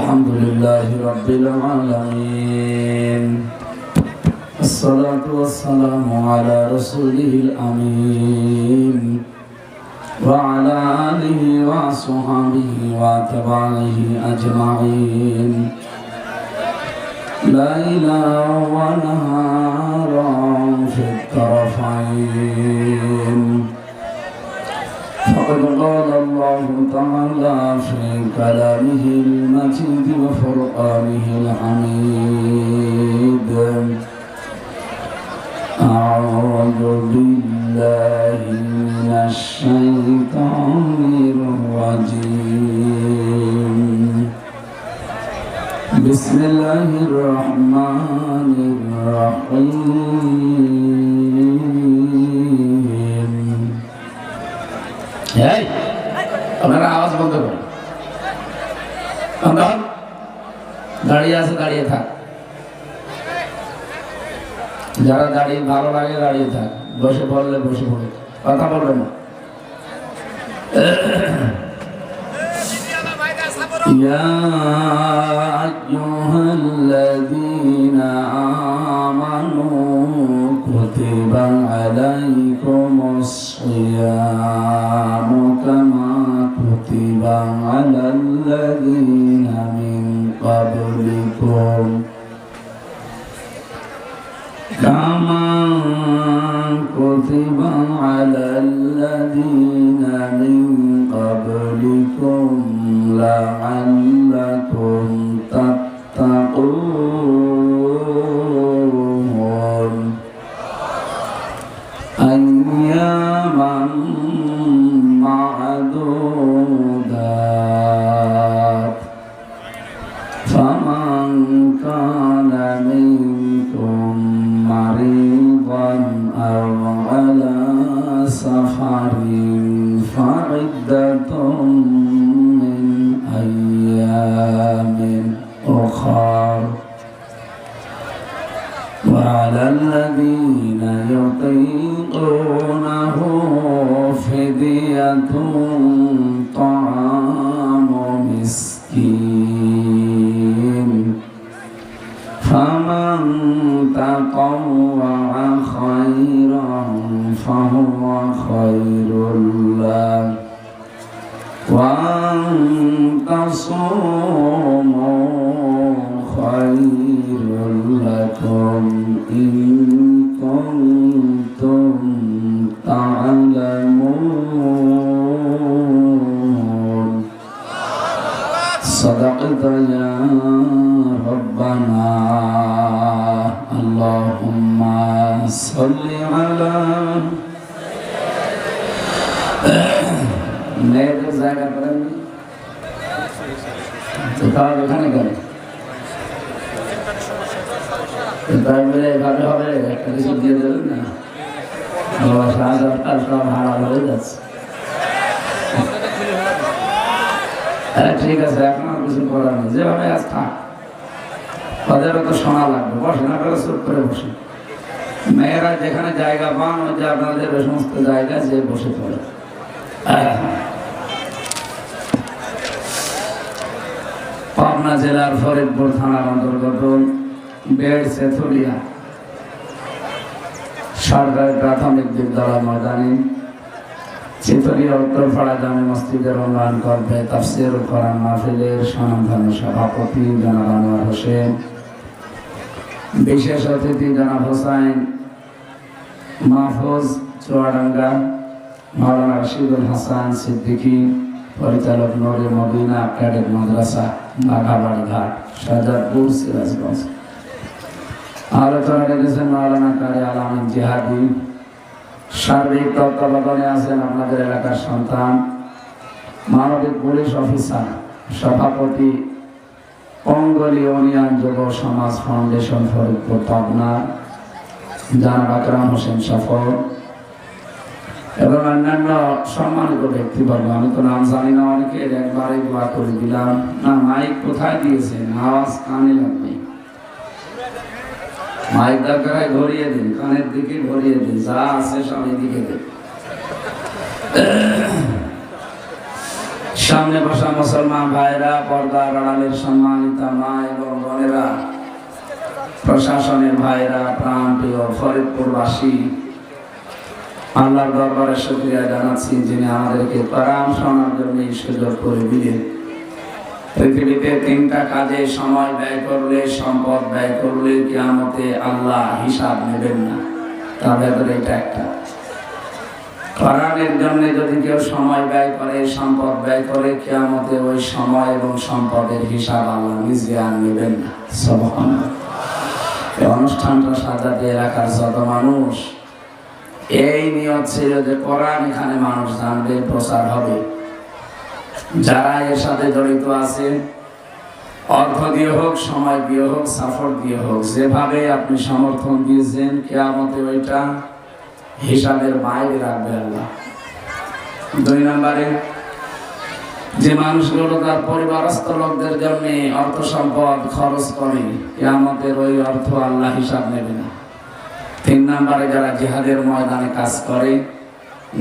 الحمد لله رب العالمين الصلاة والسلام على رسوله الأمين وعلى آله وصحبه وأتباعه أجمعين ليلا ونهارا في الطرفين فقد قال الله تعالى في كلامه المجيد وفرقانه الحميد أعوذ بالله من الشيطان الرجيم بسم الله الرحمن الرحيم এই আপনারা আওয়াজ বন্ধ করুন আমরা দাঁড়িয়ে আছে দাঁড়িয়ে থাক যারা দাঁড়িয়ে ভালো লাগে দাঁড়িয়ে থাক বসে পড়লে বসে পড়ে কথা বলবে না يا أيها الذين آمنوا كتب عليكم الصيام كما كتب على الذين من قبلكم كما كتب على الذين من قبلكم لعلكم تتقون أياما معدودات فمن كان منكم مريضا أو على سفر فعدة من أيام أخر وعلى الذين يطيقونه فدية طعام مسكين فمن تطوع خيرا فهو خير له وأن تصوموا خير لكم إن كنتم تعلمون صدقت يا ربنا اللهم صل على মেয়েদের জায়গা করেননি তাহলে এখানে গেল এভাবে হবে একটা কিছু দিয়ে দেবেন না সব ভাড়া হয়ে যাচ্ছে ঠিক আছে এখন আর কিছু করার নেই যেভাবে আজ থাক তাদেরও তো শোনা লাগবে বসে না করে চুপ করে বসে মেয়েরা যেখানে জায়গা পান ওই যে আপনাদের ওই সমস্ত জায়গায় যে বসে পড়ে পাবনা জেলার ফরিদপুর থানার অন্তর্গত বেড় সেথুলিয়া সরকারি প্রাথমিক বিদ্যালয় ময়দানে চিতলিয়া উত্তরপাড়া জামে মসজিদের উন্নয়ন করবে তাফসীর ও কোরআন মাহফিলের স্বনামধন্য সভাপতি জনাব আনোয়ার হোসেন, বিশেষ অতিথি জনাব হোসাইন মাহফুজ চুয়াডাঙ্গা, মাওলানা রশিদুল হাসান সিদ্দিকী, পরিচালক নূরে মদিনা ক্যাডেট মাদ্রাসা বাঘাবাড়ি ঘাট শাহজাদপুর সিরাজগঞ্জ। আলোচনা রেখেছেন মাওলানা কারি আলামিন জিহাদি। সার্বিক তত্ত্বাবধানে আছেন আপনাদের এলাকার সন্তান মানবিক পুলিশ অফিসার সভাপতি অঙ্গলি ইউনিয়ন যুব সমাজ ফাউন্ডেশন ফরিদপুর পাবনা জনাব আকরাম হোসেন সফর এবং অন্যান্য সম্মানিত ব্যক্তিবর্গ। আমি তো নাম জানি না, অনেকের একবারে দোয়া করে দিলাম। না মাইক কোথায় দিয়েছেন? আওয়াজ কানে লাগবে। মাইক দরকার ঘুরিয়ে দিন, কানের দিকে ঘুরিয়ে দিন, যা আছে সব এদিকে দিন। সামনে বসা মুসলমান ভাইরা, পর্দার আড়ালের সম্মানিত মা এবং বোনেরা, প্রশাসনের ভাইরা, প্রাণপ্রিয় ফরিদপুরবাসী, আল্লাহর দরবারে শুকরিয়া জানাচ্ছি যিনি আমাদেরকে কোরআন শোনার জন্য এই সুযোগ করে দিলেন। পৃথিবীতে তিনটা কাজে সময় ব্যয় করলে, সম্পদ ব্যয় করলে কিয়ামতে আল্লাহ হিসাব নেবেন না, তার ভেতরে এটা একটা। কোরআনের জন্য যদি কেউ সময় ব্যয় করে, সম্পদ ব্যয় করে, কিয়ামতে ওই সময় এবং সম্পদের হিসাব আল্লাহ নিজে আর নেবেন না। সুবহানাল্লাহ। এই অনুষ্ঠানটা সাজাতে এলাকার যত মানুষ, এই নিয়ত ছিল যে কোরআন এখানে মানুষ জানবে, প্রচার হবে। যারা এর সাথে জড়িত আছে, অর্থ দিয়ে হোক, সময় দিয়ে হোক, সাপোর্ট দিয়ে হোক, যেভাবে আপনি সমর্থন দিয়েছেন, কিয়ামতে ওইটা হিসাবের বাইরে রাখবে আল্লাহ। 2 নম্বরে, যে মানুষগুলো তার পরিবারস্থ লোকদের জন্য অর্থ সম্পদ খরচ করে, কিয়ামতের ওই অর্থ আল্লাহ হিসাব নেবে না। 3 নম্বরে, যারা জিহাদের ময়দানে কাজ করে,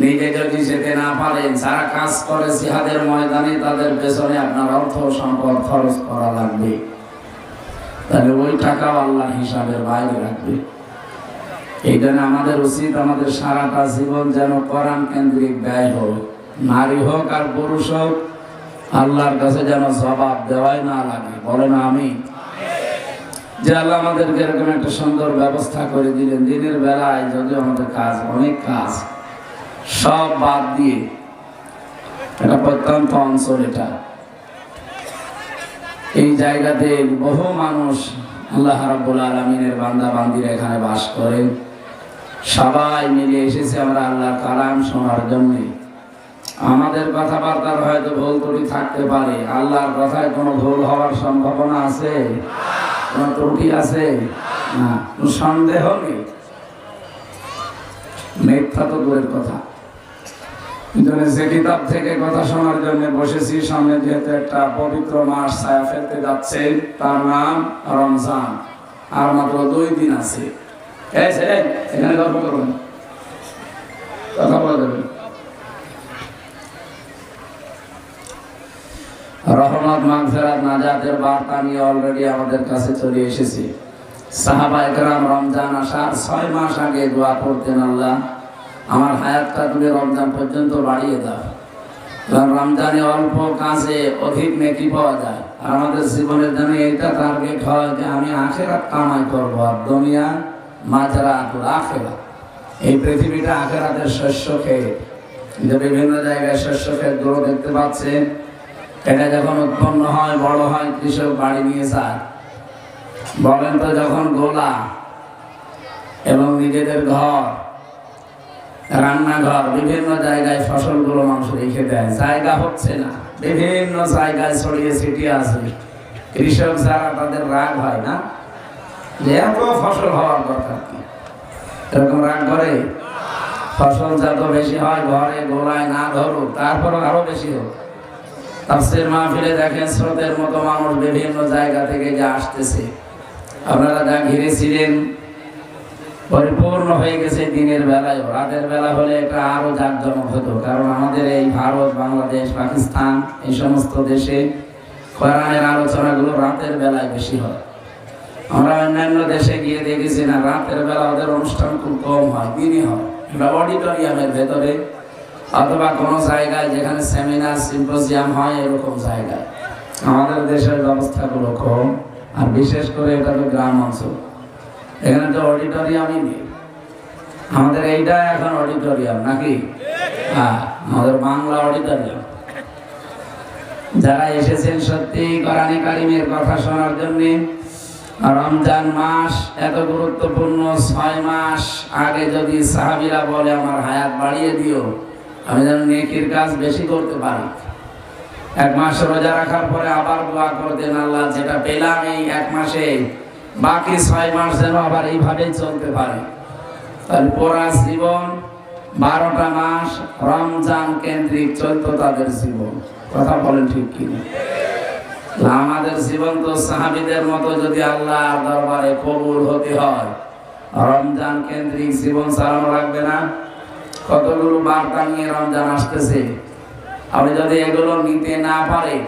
নিজে যদি যেতে না পারেন, যারা কাজ করে জিহাদের ময়দানে, তাদের পেছনে আপনার অর্থ সম্পদ খরচ করা লাগবে, তাহলে ওই টাকাও আল্লাহ হিসাবের বাইরে রাখবে। এই জন্য আমাদের উচিত, আমাদের সারাটা জীবন যেন কোরআন কেন্দ্রিক ব্যয় হোক, নারী হোক আর পুরুষ হোক, আল্লাহর কাছে যেন জবাব দেওয়াই না লাগে। বলে না আমি যে আল্লাহ আমাদেরকে এরকম একটা সুন্দর ব্যবস্থা করে দিলেন। দিনের বেলায় যদি আমাদের কাজ, অনেক কাজ, সব বাদ দিয়ে, এটা প্রত্যন্ত অঞ্চল, এটা এই জায়গাতে বহু মানুষ আল্লাহ রাব্বুল আলামিনের বান্দা বান্দিরা এখানে বাস করেন। সবাই মিলে এসেছে আমরা আল্লাহর কালাম শোনার জন্য। আমাদের কথাবার্তার হয়তো ভুল ত্রুটি থাকতে পারে, আল্লাহর কথায় কোনো ভুল হওয়ার সম্ভাবনা আছে? কোনো ত্রুটি আছে? না, কোনো সন্দেহ নেই। মিথ্যা তো দূরের কথা। কিন্তু যে কিতাব থেকে কথা শোনার জন্য বসেছি, সামনে যেহেতু একটা পবিত্র মাস ছায়া ফেলতে যাচ্ছে, তার নাম রমজান, আর মাত্র 2 দিন আছে। এখানে গল্প করবেন, কথা বলা যাবে। রহমত, মাগফিরাত, নাজাতের বার্তা নিয়ে অলরেডি আমাদের কাছে চলে এসেছে। সাহাবা একরাম রমজান আসার 6 মাস আগে দোয়া করতেন, আল্লাহ আমার হায়াতটা তুমি রমজান পর্যন্ত বাড়িয়ে দাও, কারণ রমজানে অল্প কাজে অধিক নেকি পাওয়া যায়। আর আমাদের জীবনের জন্য এইটা টার্গেট হয় যে আমি আখিরাত কামাই করবো, আর দুনিয়া মাজরাতুল আখিরাত, এই পৃথিবীটা আখিরাতের শস্য ক্ষেত। কিন্তু বিভিন্ন জায়গায় শস্য ক্ষেতগুলো দেখতে পাচ্ছেন, এটা যখন উৎপন্ন হয়, বড় হয়, কৃষক বাড়ি নিয়ে যায়। বলেন তো, যখন গোলা এবং নিজেদের ঘর, রান্নাঘর, বিভিন্ন জায়গায় ফসলগুলো মানুষ রেখে দেয়, জায়গা হচ্ছে না, বিভিন্ন জায়গায় ছড়িয়ে ছিটিয়ে আছে। কৃষক যারা, তাদের রাগ হয় না যে এত ফসল হওয়ার দরকার কি? এরকম রাগ করে? ফসল যত বেশি হয়, ঘরে গোলায় না ধরুক, তারপরও আরো বেশি হোক। তাফসীর মাহফিলে দেখেন স্রোতের মতো মানুষ বিভিন্ন জায়গা থেকে যে আসতেছে, আপনারা যা ঘিরেছিলেন পরিপূর্ণ হয়ে গেছে দিনের বেলায়। রাতের বেলা হলে এটা আরো জাঁকজমক হতো, কারণ আমাদের এই ভারত, বাংলাদেশ, পাকিস্তান, এই সমস্ত দেশে কোরআনের আলোচনাগুলো রাতের বেলায় বেশি হয়। আমরা অন্যান্য দেশে গিয়ে দেখেছি না, রাতের বেলা ওদের অনুষ্ঠান খুব কম হয়, দিনই হয়। এটা অডিটোরিয়ামের ভেতরে অথবা কোনো জায়গায় যেখানে সেমিনার, সিম্পোজিয়াম হয়, এরকম জায়গায়। আমাদের দেশের ব্যবস্থাগুলো কম, আর বিশেষ করে এটা তো গ্রাম অঞ্চল, এখানে তো অডিটোরিয়ামই নেই। আমাদের এইটা এখন অডিটোরিয়াম নাকি? হ্যাঁ, আমাদের বাংলা অডিটোরিয়াম। যারা এসেছেন সত্যি কোরআনে কারিমের কথা শোনার জন্য, রমজান মাস এত গুরুত্বপূর্ণ, 6 মাস আগে যদি সাহাবীরা বলে আমার হায়াত বাড়িয়ে দিও, আমি যেন নেকির কাজ বেশি করতে পারি। 1 মাস রোজা রাখার পরে আবার দোয়া করতেন, আল্লাহ যেটা পেলাম এই 1 মাসে, বাকি 6 মাস যেন আবার এইভাবেই চলতে পারে। তাহলে পুরা জীবন 12টা মাস রমজান কেন্দ্রিক চলতো তাদের জীবন। কথা বলেন ঠিক কিনা? আমাদের জীবন তো সাহাবীদের মতো যদি আল্লাহর দরবারে কবুল হতে হয়, রমজান কেন্দ্রিক জীবন চালানো লাগবে না? কতগুলো বার্তা নিয়ে রমজান আসতেছে, আপনি যদি এগুলো নিতে না পারেন,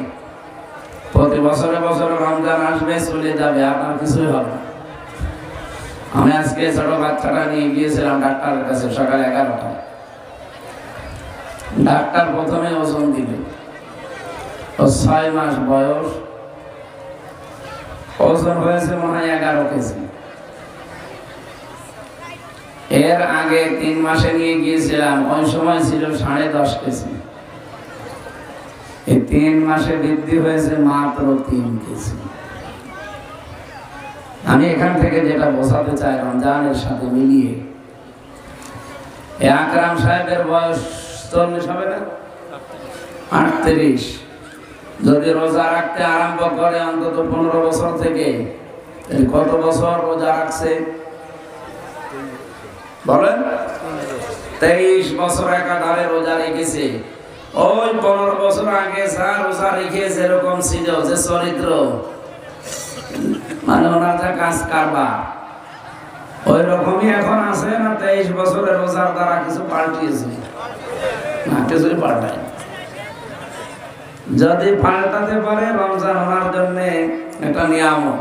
প্রতি বছরে বছরে রমজান আসবে চলে যাবে, আপনার কিছুই হবে না। আমি আজকে ছোট বাচ্চাটা নিয়ে গিয়েছিলাম ডাক্তারের কাছে সকাল 11টায়। ডাক্তার প্রথমে ওজন দিল, ও 6 মাস বয়স, ওজন হয়েছে মনে হয় 11 কেজি। এর আগে 3 মাসে নিয়ে গিয়েছিলাম, ওই সময় ছিল 10.5 কেজি। এই 3 মাসে বৃদ্ধি হয়েছে মাত্র 3 কেজি। আমি এখান থেকে যেটা বোঝাতে চাই, রমজানের সাথে মিলিয়ে আকরাম সাহেবের বয়স 40 হবে না, 38। যদি রোজা রাখতে আরম্ভ করে অন্তত 15 বছর থেকে, কত বছর রোজা রাখছে বলেন? 23 বছর একাধারে রোজা রেখেছে। ওই 15 বছর আগে যা রোজা রেখে যেরকম ছিল, যে চরিত্র, মানে ওনার যা কাজ কারবার, ওই রকমই এখন আছে না? 23 বছরের রোজার দ্বারা কিছু পাল্টিয়েছে না? কিছুই পাল্টায়। যদি পাল্টাতে পারে, রমজান ওনার জন্য একটা নিয়ামত।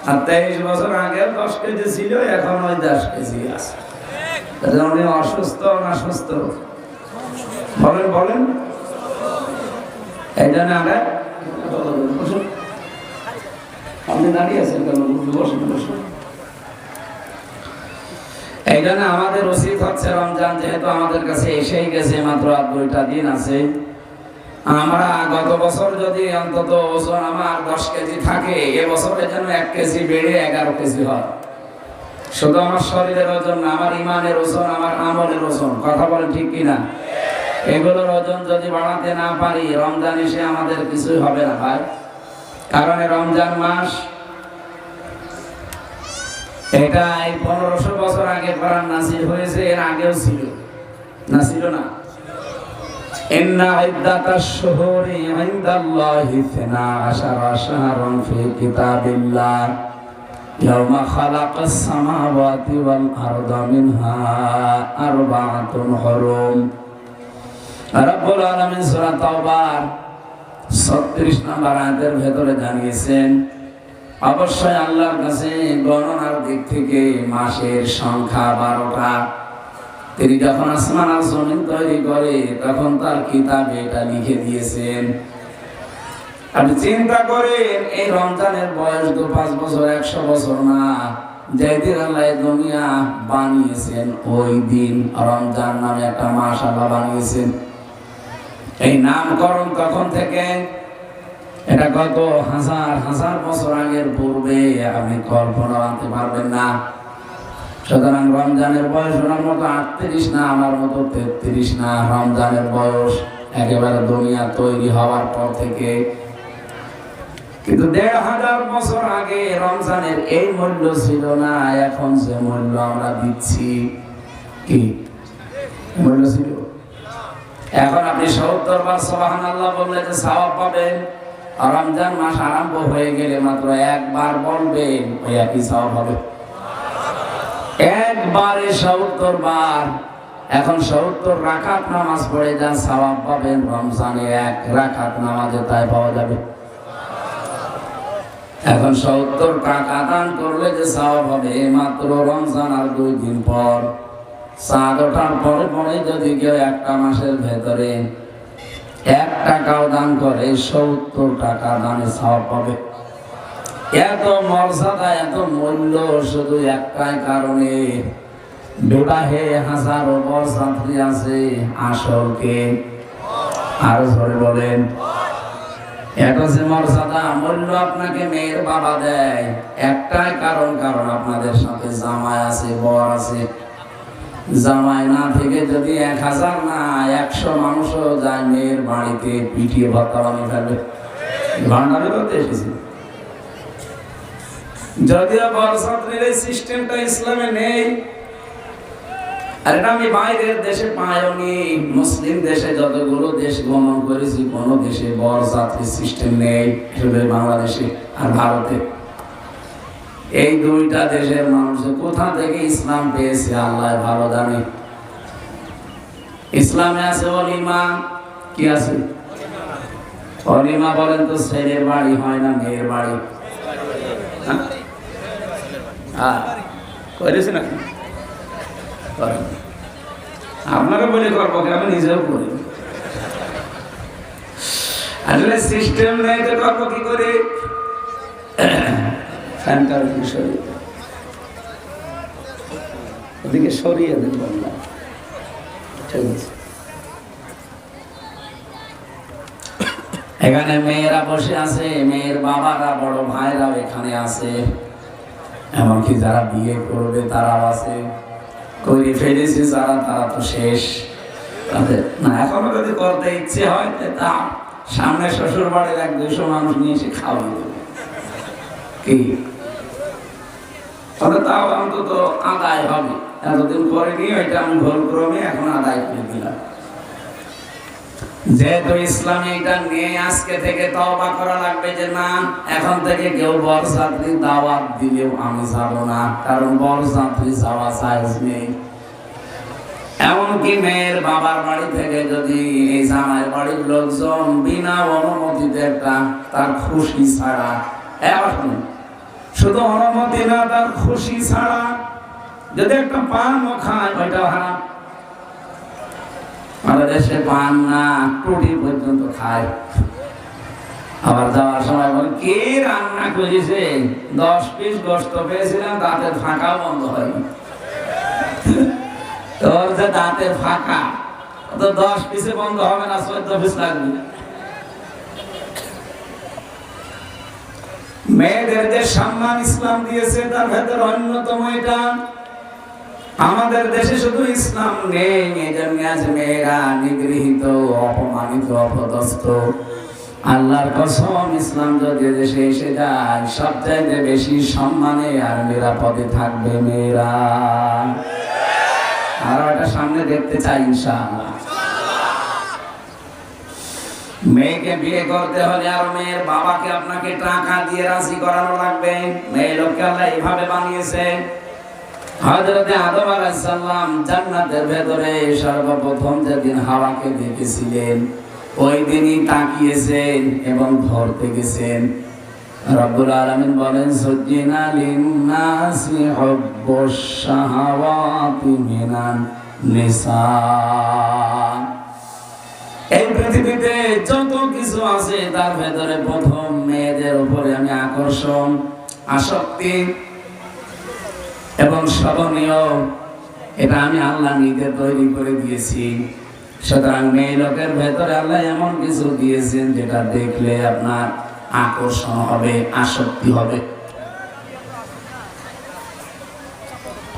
আর 23 বছর আগে 10 কেজি ছিল, এখন ওই 10 কেজি আছে। উনি অসুস্থ না সুস্থ বলেন? বলেন। এই জন্য আমরা, আপনি দাঁড়িয়ে আছেন কেন? বসুন বসুন। এই জন্য আমাদের উচিত হচ্ছে, রমজান যেহেতু আমাদের কাছে এসেই গেছে, মাত্র 2টা দিন আছে, আমরা গত বছর যদি অন্তত ওজন আমার 10 কেজি থাকে, এবছরের জন্য 1 কেজি বেড়ে 11 কেজি হয়। শুধু আমার শরীরের ওজন না, আমার ইমানের ওজন, আমার আমলের ওজন। কথা বলেন ঠিক কিনা? এগুলোর ওজন যদি বাড়াতে না পারি, রমজান এসে আমাদের কিছুই হবে না ভাই। কারণ রমজান মাস এটা এই 1500 বছর আগে কোরআন নাযিল হয়েছে, এর আগেও ছিল না? ছিল না? ইন্না ইদ্দাতাশ শুহুরি ইনদাল্লাহি 12 শাহরান ফি কিতাবিল্লাহ ইয়াওমা খালাকাস সামাওয়াতি ওয়াল আরদা মিনহা আরবাআতুন হুরুম। রব্বুল আলামিন সূরা তাওবার 36 নম্বর আয়াতের ভেতরে জানিয়েছেন, অবশ্যই আল্লাহর কাছে গণনার দিক থেকে মাসের সংখ্যা 12টা। তিনি যখন আসমান আর জমিন তৈরি করে, তখন তার কিতাবে এটা লিখে দিয়েছেন। আপনি চিন্তা করেন, এই রমজানের বয়স তো 5 বছর, 100 বছর না। যেদিন আল্লাহ দুনিয়া বানিয়েছেন, ওই দিন রমজান নামে একটা মাস আল্লাহ বানিয়েছেন। এই নামকরণ তখন থেকে, এটা কত হাজার হাজার বছর আগের পূর্বে, আপনি কল্পনা আনতে পারবেন না। সুতরাং রমজানের বয়স ওনার মতো 38 না, আমার মতো 33 না। রমজানের বয়স একেবারে দুনিয়া তৈরি হওয়ার পর থেকে। কিন্তু 1500 বছর আগে রমজানের এই মূল্য ছিল না, এখন যে মূল্য আমরা দিচ্ছি, কি মূল্য ছিল? এখন আপনি 70 বার সুবহানাল্লাহ বললে যে সওয়াব পাবেন। রমজান মাস আরম্ভ হয়ে গেলে মাত্র একবার বলবেন, ওই একই সওয়াব হবে। একবারে 70 বার। এখন 70 রাকাত নামাজ পড়ে যা সওয়াব পাবেন, রমজানে 1 রাকাত নামাজে তাই পাওয়া যাবে। এখন 70 টাকা দান করলে যে সওয়াব হবে, মাত্র রমজান আর 2 দিন পর, চাঁদ ওঠার পরে পরে যদি কেউ একটা মাসের ভেতরে 1 টাকাও দান করে, 70 টাকা দানে সওয়াব পাবে। এত মর্যাদা, এত মূল্য শুধু একটাই কারণে, বিবাহে হাজারো বরযাত্রী আছে, আসলকে আরো ধরে বলেন। এত যে মর্যাদা, মূল্য আপনাকে মেয়ের বাবা দেয়, একটাই কারণ, কারণ আপনাদের সাথে জামাই আছে, বর আছে। জামাই না থেকে যদি 1000 না 100 মানুষও যায় মেয়ের বাড়িতে, পিটিয়ে ভর্তা বানিয়ে ফেলবে। ভান্ডারে করতে এসেছি। যদিও বরযাত্রীর এই সিস্টেমটা ইসলামে নেই, আর এটা আমি বাইরের দেশে পাইনি। মুসলিম দেশে যতগুলো দেশ ভ্রমণ করেছি, কোন দেশে বরযাত্রী সিস্টেম নেই, শুধু বাংলাদেশে আর ভারতে। এই 2টা দেশের মানুষ কোথা থেকে ইসলাম পেয়েছে আল্লাহ ভালো জানে। ইসলামে আছে ওলিমা, কি কি আছে? অলিমা বলেন তো ছেলের বাড়ি হয় না মেয়ের বাড়ি? করেছে নাকি? আপনারা বলে করবো, আমি নিজেও করি। আসলে সিস্টেম নেই তো করবো কি করে? ফ্যানটার বিষয় ওদিকে সরিয়ে দেন বললাম, ঠিক আছে। এখানে মেয়েরা বসে আছে, মেয়ের বাবারা বড় ভাইরাও এখানে আছে, এমনকি যারা বিয়ে করবে তারাও আছে। করে ফেলেছে যারা, তারা তো শেষ। না এখনো যদি করতে ইচ্ছে হয় তা সামনে শ্বশুর বাড়ির 100-200 মানুষ নিয়ে এসে খাওয়াই দেবে কি, তবে তাও অন্তত আদায় হবে। এতদিন পরে নিয়ে ওইটা আমি ভুল ক্রমে এখন আদায় করে দিলাম। যেহেতু ইসলামে এটা নিয়ে আজকে থেকে তওবা করা লাগবে যে না, এখন থেকে কেউ বরযাত্রী দাওয়াত দিলেও আমি যাব না, কারণ বরযাত্রী যাওয়া জায়েজ নেই। এমনকি মেয়ের বাবার বাড়ি থেকে যদি এই জামাইয়ের বাড়ির লোকজন বিনা অনুমতিতে একটা তার খুশি ছাড়া, এখন শুধু অনুমতি না, তার খুশি ছাড়া যদি একটা পানও খায়, ওইটাও হারাম। আমাদের দেশে পান না, টুটি পর্যন্ত খায়। আবার যাওয়ার সময় বলে কে রান্না করেছে, 10 পিস গোশত পেয়েছিলাম, দাঁতের ফাঁকাও বন্ধ হয়নি। তোর যে দাঁতের ফাঁকা, তো 10 পিসে বন্ধ হবে না, 14 পিস লাগবে। মেয়েদের যে সম্মান ইসলাম দিয়েছে তার ভেতর অন্যতম এটা। আমাদের দেশে শুধু ইসলাম নেই, এজন্য আজ মেয়েরা নিগৃহীত, অপমানিত, অপদস্থ। আল্লাহর কসম, ইসলাম যদি দেশে এসে যায় সবচাইতে বেশি সম্মানে আর নিরাপদে থাকবে মেয়েরা। আর এটা সামনে দেখতে চাই ইনশাআল্লাহ। মেয়েকে বিয়ে করতে হলে আর মেয়ের বাবাকে আপনাকে টাকা দিয়ে রাজি করানো লাগবে। মেয়ে লোককে আল্লাহ এইভাবে বানিয়েছে। হযরতে আদম আলাইহিস সালাম জান্নাতের ভেতরে সর্বপ্রথম যেদিন হাওয়াকে দেখেছিলেন, ওই দিনই তাকিয়েছেন এবং ধরতে গেছেন। রব্বুল আলামিন বলেন, সুজ্জিনা লিন-নাসি হুব্বুশ শাহাওয়াতি মিনান নিসা। এই পৃথিবীতে যত কিছু আছে তার ভেতরে প্রথম মেয়েদের উপরে আমি আকর্ষণ, আসক্তি এবং স্মরণীয়, এটা আমি আল্লাহ নিজে তৈরি করে দিয়েছি। সুতরাং মেয়ে লোকের ভেতরে আল্লাহ এমন কিছু দিয়েছেন যেটা দেখলে আপনার আকর্ষণ হবে, আসক্তি হবে।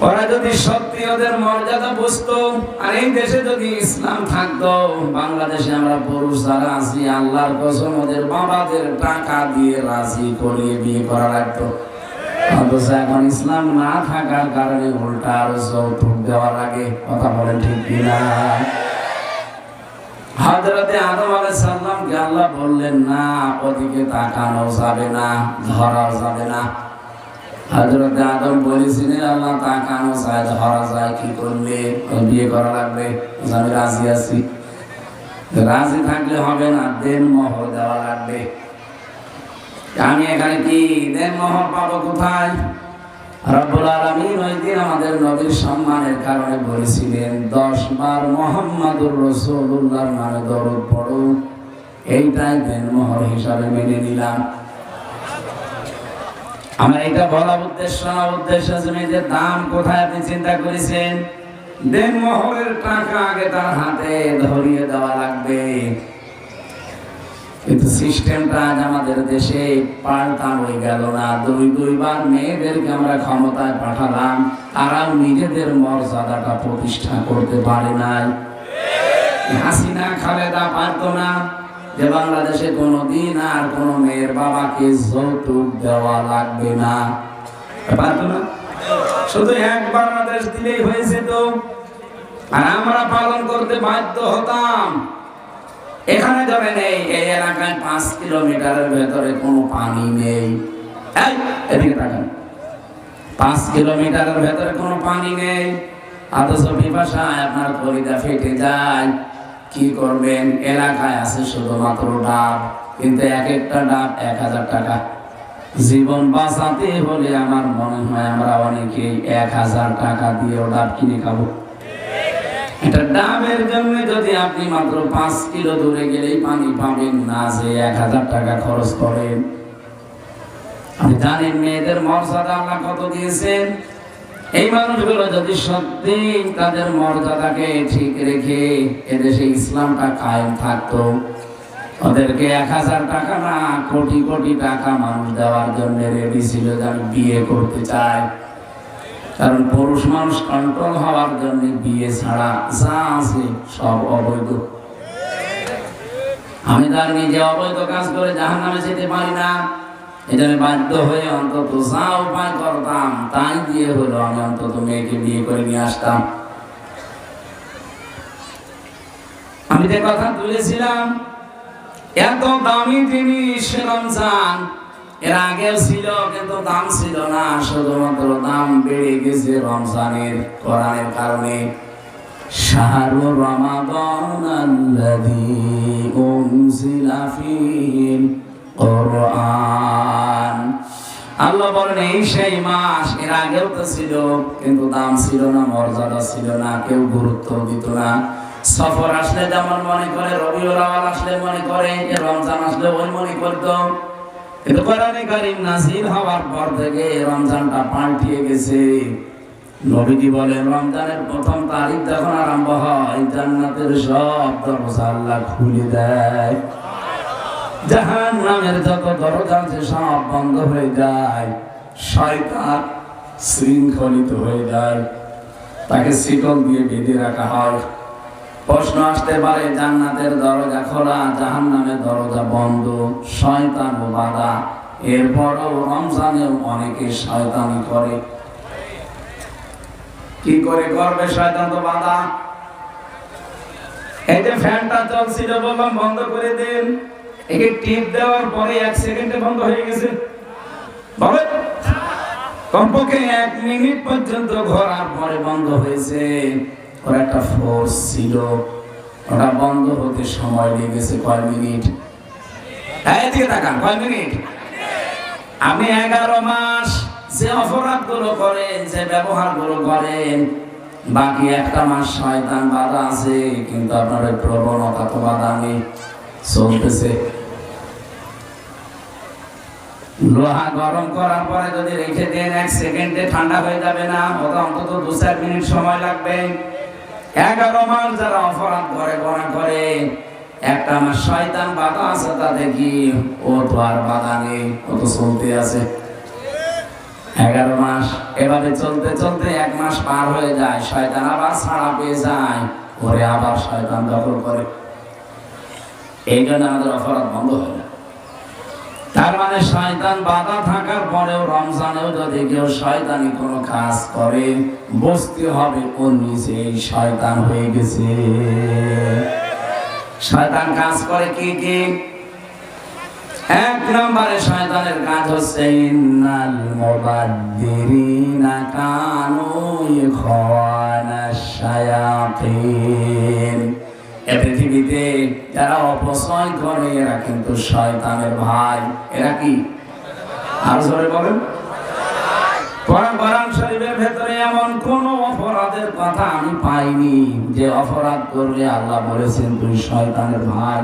ওরা যদি সত্যি ওদের মর্যাদা বুঝতো, আর এই দেশে যদি ইসলাম থাকতো, বাংলাদেশে আমরা পুরুষ যারা আছি আল্লাহর কসম ওদের বাবাদের টাকা দিয়ে রাজি করিয়ে বিয়ে করা লাগতো। অথচ এখন ইসলাম না থাকার কারণে উল্টা আরো যৌতুক দেওয়া লাগে। কথা বলেন ঠিক কিনা? হযরতে আদম আলাইহিস সালামকে আল্লাহ বললেন না, ওদিকে তাকানো যাবে না, ধরাও যাবে না। হযরতে আদম বলেছিলেন আল্লাহ তাকানো যায়, ধরা যায়, কি করলে? বিয়ে করা লাগবে। আমি রাজি আছি। রাজি থাকলে হবে না, দেন মোহর দেওয়া লাগবে। আমি এখানে কি দেন মোহর পাবো কোথায়? রব্বুল আলামিন ওই দিন আমাদের নবীর সম্মানের কারণে বলেছিলেন 10 বার মুহাম্মাদুর রাসূলুল্লাহর নামে দরুদ পড়ো, এইটাই দেন মোহর হিসাবে মেনে নিলাম। আমার এটা বলার উদ্দেশ্য যে দাম কোথায় আপনি চিন্তা করেছেন? দেন মোহরের টাকা আগে তার হাতে ধরিয়ে দেওয়া লাগবে। কিন্তু সিস্টেমটা আজ আমাদের দেশে পাল্টানো হয়ে গেল না। দুইবার মেয়েদেরকে আমরা ক্ষমতায় পাঠালাম, তারাও নিজেদের মর্যাদাটা প্রতিষ্ঠা করতে পারে নাই। হাসিনা খালেদা পারতো না যে বাংলাদেশে কোনোদিন আর কোনো মেয়ের বাবাকে যৌতুক দেওয়া লাগবে না, পারতো না। শুধু একবার আদেশ দিলেই হয়েছে তো, আর আমরা পালন করতে বাধ্য হতাম। এখানে ধরেন এই এলাকায় 5 কিলোমিটারের ভেতরে কোনো পানি নেই। এদিকে তাকান, 5 কিলোমিটারের ভেতরে কোনো পানি নেই, অথচ পিপাসায় আপনার কলিজা ফেটে যায়। কি করবেন? এলাকায় আছে শুধুমাত্র ডাব, কিন্তু এক একটা ডাব 1000 টাকা। জীবন বাঁচাতে হলে আমার মনে হয় আমরা অনেকে 1000 টাকা দিয়ে ডাব কিনে খাবো। এটা ডাবের জন্য যদি আপনি মাত্র 5 কিলো দূরে গেলেই পানি পাবেন না, যে 1000 টাকা খরচ করেন। আপনি জানেন মেয়েদের মর্যাদা আল্লাহ কত দিয়েছেন? এই মানুষগুলো যদি সত্যি তাদের মর্যাদাকে ঠিক রেখে এদেশে ইসলামটা কায়েম থাকতো, ওদেরকে 1000 টাকা না কোটি কোটি টাকা মানুষ দেওয়ার জন্য রেডি ছিল যে আমি বিয়ে করতে চাই। কারণ পুরুষ মানুষ কন্ট্রোল হওয়ার জন্য বিয়ে ছাড়া যা আছে সব অবৈধ। আমি তার নিজে অবৈধ কাজ করে জাহান্নামে যেতে পারি না, এজন্য বাধ্য হয়ে অন্তত যা উপায় করতাম তাই দিয়ে হলো আমি অন্তত মেয়েকে বিয়ে করে নিয়ে আসতাম। আমি যে কথা তুলেছিলাম, এত দামি জিনিস রমজান এর আগেও ছিল, কিন্তু দাম ছিল না, শুধুমাত্র দাম বেড়ে গেছে রমজানের কোরআনের কারণে। শাহরু রমাদান আল্লাযী উনজিলা ফীহিল কোরআন। আল্লাহ বলেন এই সেই মাস, এর আগেও তো ছিল, কিন্তু দাম ছিল না, মর্যাদা ছিল না, কেউ গুরুত্ব দিত না। সফর আসলে যেমন মনে করে, রবিউল আউয়াল আসলে মনে করে, রমজান আসলে ওই মনে করতো। কিন্তু কোরআনে কারীম নাযিল হওয়ার পর থেকে রমজানটা পাল্টিয়ে গেছে। নবীজি বলেন রমজানের প্রথম তারিখ যখন আরম্ভ হয়, জান্নাতের সব দরজা আল্লাহ খুলে দেয়, জাহান্নামের যত দরজা আছে সব বন্ধ হয়ে যায়, শয়তান শৃঙ্খলিত হয়ে যায়, তাকে শিকল দিয়ে বেঁধে রাখা হয়। প্রশ্ন আসতে পারে, জান্নাতের দরজা খোলা, জাহান্নামের দরজা বন্ধ, শয়তান ও বাধা, এরপরও রমজানেও অনেকে শয়তানি করে। কি করে করবে? শয়তান তো বাধা। এই যে ফ্যানটা চলছিল, বললাম বন্ধ করে দেন, একে টিপ দেওয়ার পরে 1 সেকেন্ডে বন্ধ হয়ে গেছে। বলেন কমপক্ষে 1 মিনিট পর্যন্ত ঘোরার পরে বন্ধ হয়েছে। ওর একটা ফোর্স ছিল, ওটা বন্ধ হতে সময় লেগেছে কয় মিনিট? এদিকে তাকান, কয় মিনিট? আপনি 11 মাস যে অপরাধগুলো করেন, যে ব্যবহারগুলো করেন, বাকি একটা মাস শয়তান বাধা আছে, কিন্তু আপনার ওই প্রবণতা তো বাধা নেই, চলতেছে। লোহা গরম করার পরে যদি রেখে দেন 1 সেকেন্ডে ঠান্ডা হয়ে যাবে না, ওটা অন্তত 2-4 মিনিট সময় লাগবে। 11 মাস যারা অপরাধ করে, গোনা করে, একটা মাস শয়তান বাধা আছে, তাতে কি ও তো আর বাধা নেই, ও তো চলতে আছে। 11 মাস এভাবে চলতে চলতে 1 মাস পার হয়ে যায়, শয়তান আবার ছাড়া পেয়ে যায়, ওরে আবার শয়তান দখল করে। এই জন্য আমাদের অপরাধ বন্ধ হয় না। তার মানে শয়তান বাধা থাকার পরেও রমজানেও যদি কেউ শয়তানি কোনো কাজ করে, বুঝতে হবে ও নিজেই শয়তান হয়ে গেছে। শয়তান কাজ করে কি কি? 1 নম্বরে শয়তানের কাজ হচ্ছে ইন্নাল মুবাদ্দিরিনা কানু ইখওয়ানাশ শায়াতিন। এই পৃথিবীতে যারা অপচয় করে এরা কিন্তু শয়তানের ভাই। এরা কি? আর জোরে বলেন। কোরআন শরীফের ভেতরে এমন কোন অপরাধের কথা আমি পাইনি যে অপরাধ করলে আল্লাহ বলেছেন তুই শয়তানের ভাই।